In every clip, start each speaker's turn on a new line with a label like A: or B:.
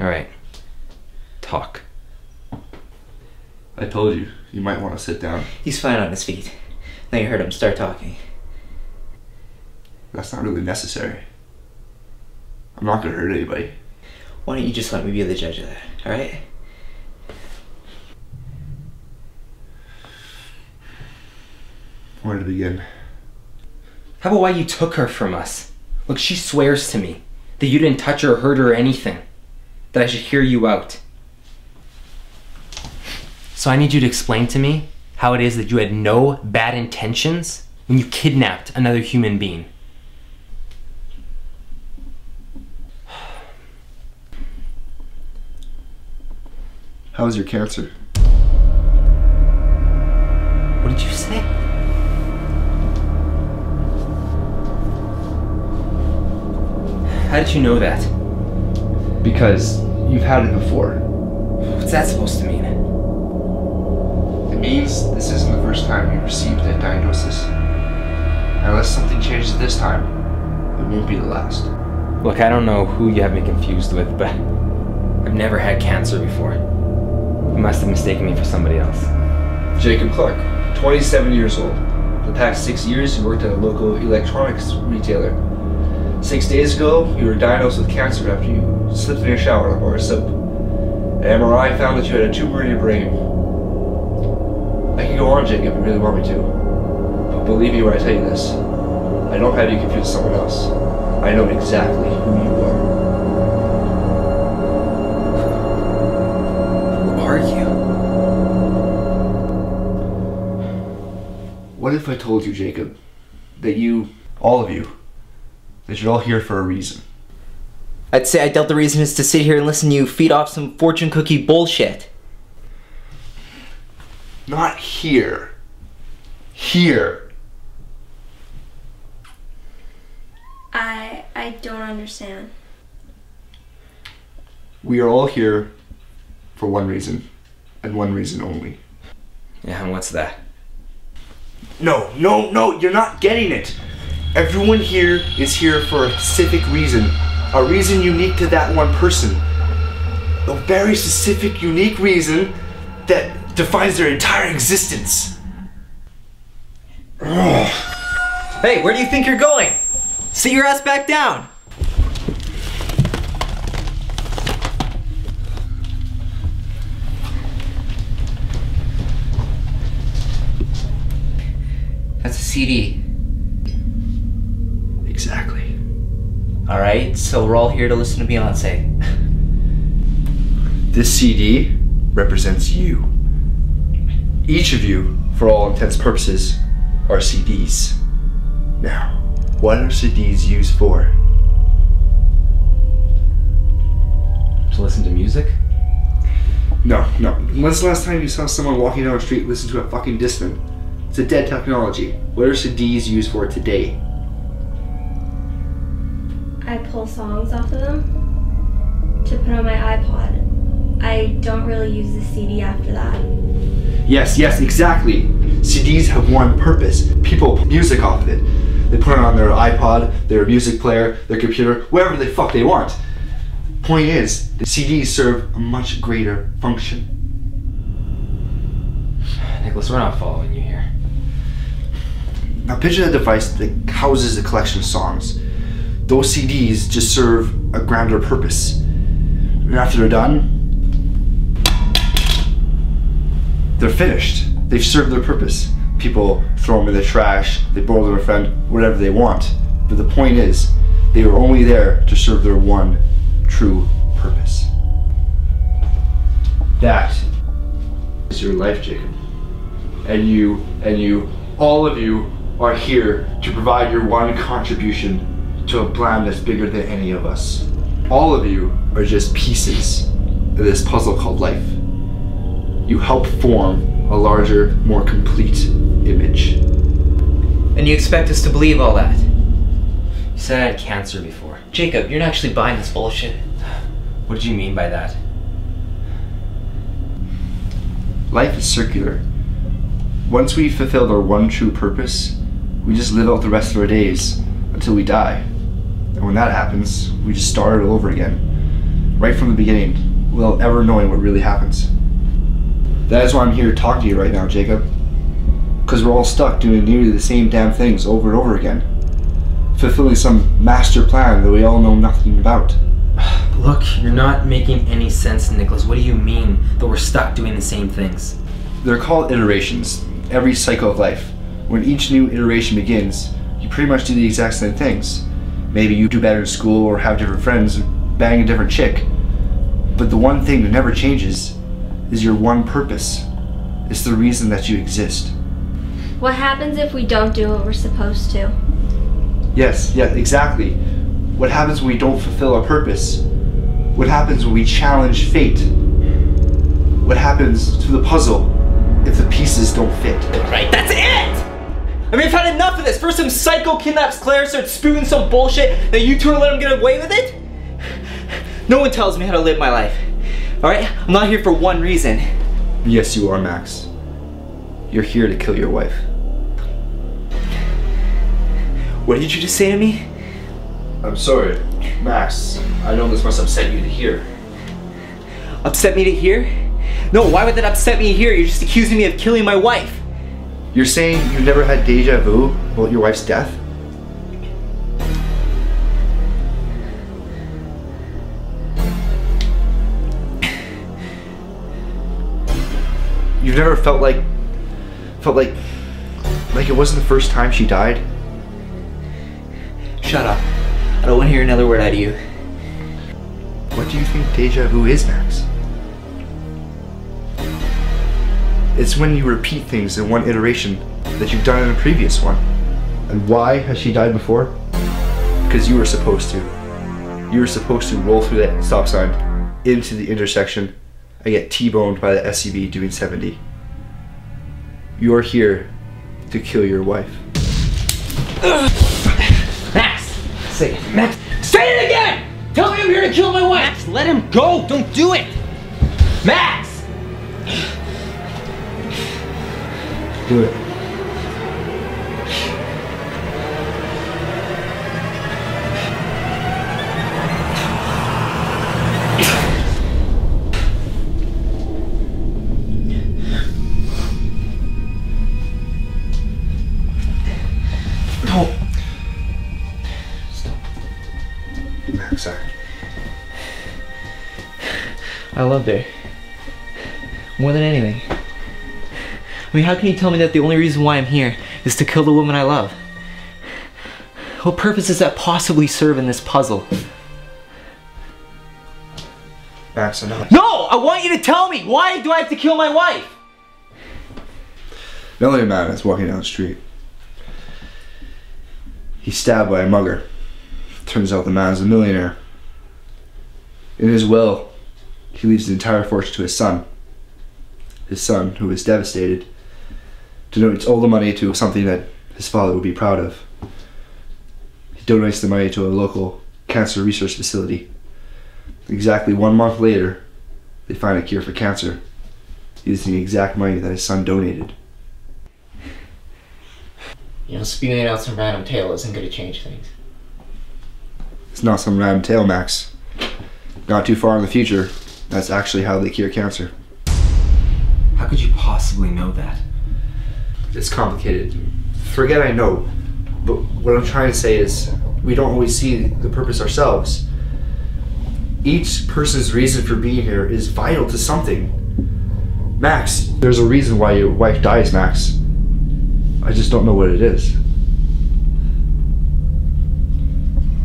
A: Alright. Talk.
B: I told you, you might want to sit down.
C: He's fine on his feet. Now you heard him start talking.
B: That's not really necessary. I'm not gonna hurt anybody.
C: Why don't you just let me be the judge of that, alright?
B: Where to begin?
A: How about why you took her from us? Look, she swears to me that you didn't touch her or hurt her or anything. That I should hear you out. So I need you to explain to me how it is that you had no bad intentions when you kidnapped another human being.
B: How was your cancer?
A: What did you say? How did you know that?
B: Because you've had it before.
A: What's that supposed to mean?
B: It means this isn't the first time you received a diagnosis. Unless something changes this time, it won't be the last.
A: Look, I don't know who you have me confused with, but I've never had cancer before. You must have mistaken me for somebody else.
B: Jacob Clarke, 27 years old. The past 6 years, he worked at a local electronics retailer. 6 days ago, you were diagnosed with cancer after you slipped in your shower on a bar of soap. An MRI found that you had a tumor in your brain. I can go on, Jacob, if you really want me to. But believe me when I tell you this, I don't have you confused with someone else. I know exactly who you are.
A: Who are you?
B: What if I told you, Jacob, that you, all of you, that you're all here for a reason?
C: I'd say I doubt the reason is to sit here and listen to you feed off some fortune cookie bullshit.
B: Not here. Here.
D: I don't understand.
B: We are all here for one reason, and one reason only.
A: Yeah, and what's that?
B: No, you're not getting it. Everyone here is here for a specific reason. A reason unique to that one person. A very specific, unique reason that defines their entire existence.
C: Hey, where do you think you're going? Sit your ass back down! That's a CD.
B: Exactly.
C: Alright, so we're all here to listen to Beyonce.
B: This CD represents you. Each of you, for all intents and purposes, are CDs. Now, what are CDs used for?
A: To listen to music?
B: No. When's the last time you saw someone walking down the street listen to a fucking Discman? It's a dead technology. What are CDs used for today?
D: I pull songs off of them to put on my iPod. I don't really use the CD after that.
B: Yes, exactly. CDs have one purpose. People put music off of it. They put it on their iPod, their music player, their computer, wherever the fuck they want. Point is, the CDs serve a much greater function.
A: Nicholas, we're not following you here.
B: Now picture a device that houses a collection of songs. Those CDs just serve a grander purpose. And after they're done, they're finished. They've served their purpose. People throw them in the trash, they borrow them to a friend, whatever they want. But the point is, they were only there to serve their one true purpose. That is your life, Jacob. And you, all of you are here to provide your one contribution to a plan that's bigger than any of us. All of you are just pieces of this puzzle called life. You help form a larger, more complete image.
C: And you expect us to believe all that?
A: You said I had cancer before.
C: Jacob, you're not actually buying this bullshit.
A: What did you mean by that?
B: Life is circular. Once we've fulfilled our one true purpose, we just live out the rest of our days until we die. And when that happens, we just start it over again. right from the beginning, without ever knowing what really happens. That is why I'm here to talk to you right now, Jacob. Because we're all stuck doing nearly the same damn things over and over again. Fulfilling some master plan that we all know nothing about.
A: Look, you're not making any sense, Nicholas. What do you mean that we're stuck doing the same things?
B: They're called iterations. Every cycle of life. When each new iteration begins, you pretty much do the exact same things. Maybe you do better in school or have different friends, bang a different chick. But the one thing that never changes is your one purpose. It's the reason that you exist.
D: What happens if we don't do what we're supposed to?
B: Yes, exactly. What happens when we don't fulfill our purpose? What happens when we challenge fate? What happens to the puzzle if the pieces don't fit?
C: Right, that's it! I mean, I've had enough of this. First some psycho kidnaps Claire, starts spewing some bullshit, then you two are letting him get away with it? No one tells me how to live my life. Alright? I'm not here for one reason.
B: Yes, you are, Max. You're here to kill your wife.
C: What did you just say to me?
B: I'm sorry, Max. I know this must upset you to hear.
C: Upset me to hear? No, why would that upset me to hear? You're just accusing me of killing my wife.
B: You're saying you never had deja vu about your wife's death? You've never felt like it wasn't the first time she died?
C: Shut up. I don't want to hear another word out of you.
B: What do you think deja vu is, Max? It's when you repeat things in one iteration that you've done in a previous one. And why has she died before? Because you were supposed to. You were supposed to roll through that stop sign into the intersection and get T-boned by the SUV doing 70. You're here to kill your wife.
C: Max! Say it. Max! Say it again! Tell me I'm here to kill my wife! Max, let him go! Don't do it! Max!
B: Do it.
C: No.
B: Max,
C: I loved her. More than anything. I mean, how can you tell me that the only reason why I'm here is to kill the woman I love? What purpose does that possibly serve in this puzzle?
B: Max, I know.
C: No! I want you to tell me! Why do I have to kill my wife?
B: An elderly man is walking down the street. He's stabbed by a mugger. Turns out the man's a millionaire. In his will, he leaves the entire fortune to his son. His son, who is devastated, donates all the money to something that his father would be proud of. He donates the money to a local cancer research facility. Exactly 1 month later, they find a cure for cancer, using the exact money that his son donated.
C: You know, spewing out some random tale isn't going to change things.
B: It's not some random tale, Max. Not too far in the future, that's actually how they cure cancer.
A: How could you possibly know that?
B: It's complicated. Forget I know, but what I'm trying to say is we don't always see the purpose ourselves. Each person's reason for being here is vital to something. Max, there's a reason why your wife dies, Max. I just don't know what it is.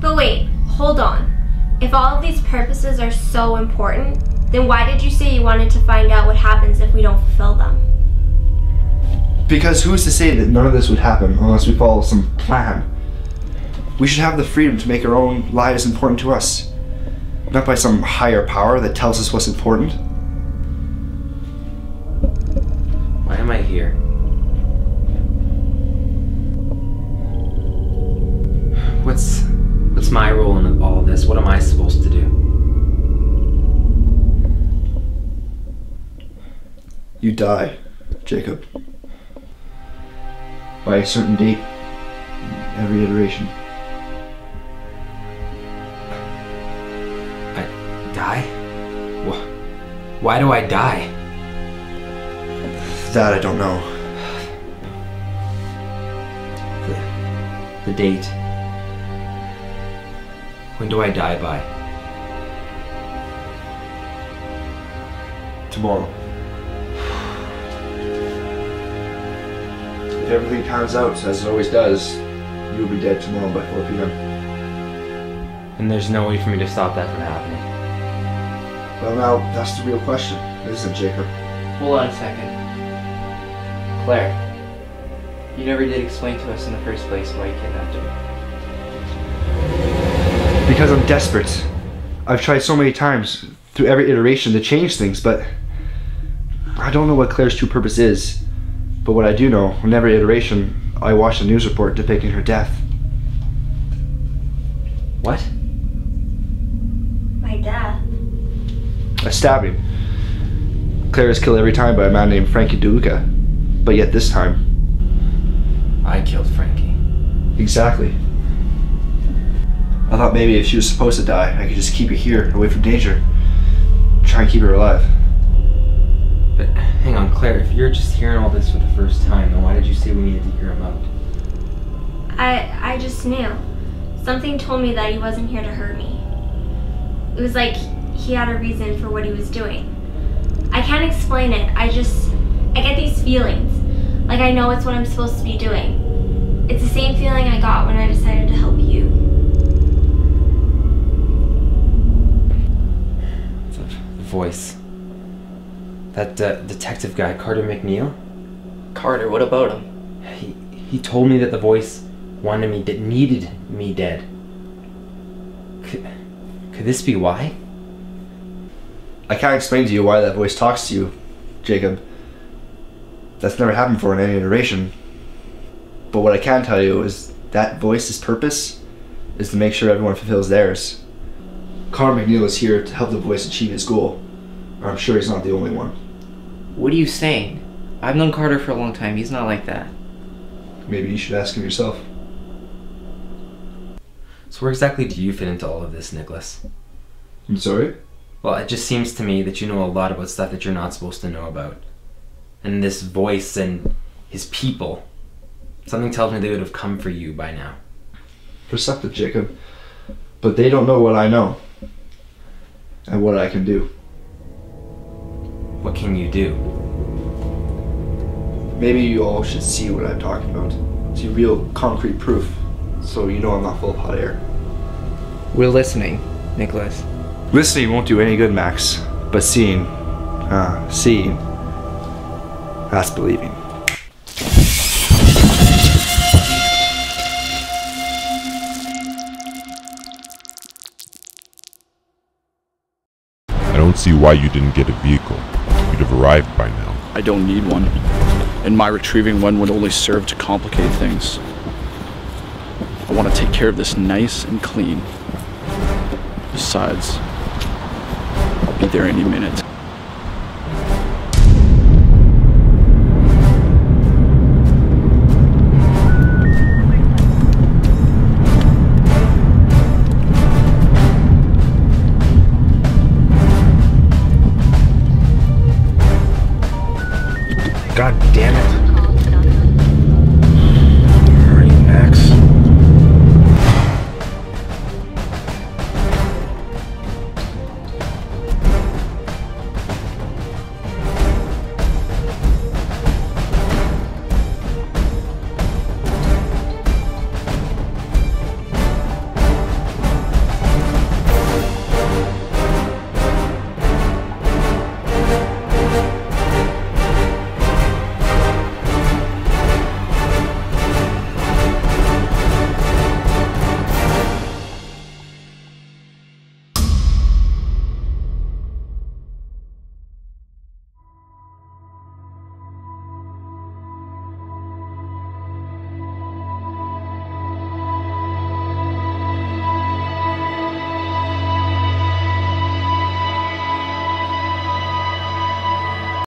D: But wait, hold on. If all of these purposes are so important, then why did you say you wanted to find out what happens if we don't fulfill them?
B: Because who's to say that none of this would happen unless we follow some plan? We should have the freedom to make our own lives important to us, not by some higher power that tells us what's important.
A: Why am I here? What's my role in all of this? What am I supposed to do?
B: You die, Jacob. By a certain date, every iteration.
A: Die? Why do I die?
B: That I don't know.
A: The date. When do I die by?
B: Tomorrow. If everything pans out as it always does, you'll be dead tomorrow by 4 p.m.
A: And there's no way for me to stop that from happening.
B: Well, now, that's the real question, isn't it, Jacob?
C: Hold on a second. Claire, you never did explain to us in the first place why you kidnapped him.
B: Because I'm desperate. I've tried so many times, through every iteration, to change things, but I don't know what Claire's true purpose is. But what I do know, in every iteration, I watched a news report depicting her death.
A: What?
D: My death?
B: A stabbing. Claire is killed every time by a man named Frankie DeLuca. But yet this time...
A: I killed Frankie.
B: Exactly. I thought maybe if she was supposed to die, I could just keep her here, away from danger. Try and keep her alive.
A: But hang on, Claire, if you're just hearing all this for the first time, then why did you say we needed to hear him out?
D: I just knew. Something told me that he wasn't here to hurt me. It was like he had a reason for what he was doing. I can't explain it. I get these feelings. Like I know it's what I'm supposed to be doing. It's the same feeling I got when I decided to help you.
A: The voice. That detective guy, Carter McNeil?
C: Carter, what about him?
A: He told me that the voice wanted me, that needed me dead. Could this be why?
B: I can't explain to you why that voice talks to you, Jacob. That's never happened before in any iteration. But what I can tell you is that voice's purpose is to make sure everyone fulfills theirs. Carter McNeil is here to help the voice achieve his goal. Or I'm sure he's not the only one.
C: What are you saying? I've known Carter for a long time. He's not like that.
B: Maybe you should ask him yourself.
A: So where exactly do you fit into all of this, Nicholas?
B: I'm sorry?
A: Well, it just seems to me that you know a lot about stuff that you're not supposed to know about. And this voice and his people. Something tells me they would have come for you by now.
B: Perceptive, Jacob. But they don't know what I know. And what I can do.
A: What can you do?
B: Maybe you all should see what I'm talking about. See real concrete proof. So you know I'm not full of hot air.
C: We're listening, Nicholas.
B: Listening won't do any good, Max. But seeing, that's believing.
E: I don't see why you didn't get a vehicle. You'd have arrived by now.
F: I don't need one. And my retrieving one would only serve to complicate things. I want to take care of this nice and clean. Besides, I'll be there any minute.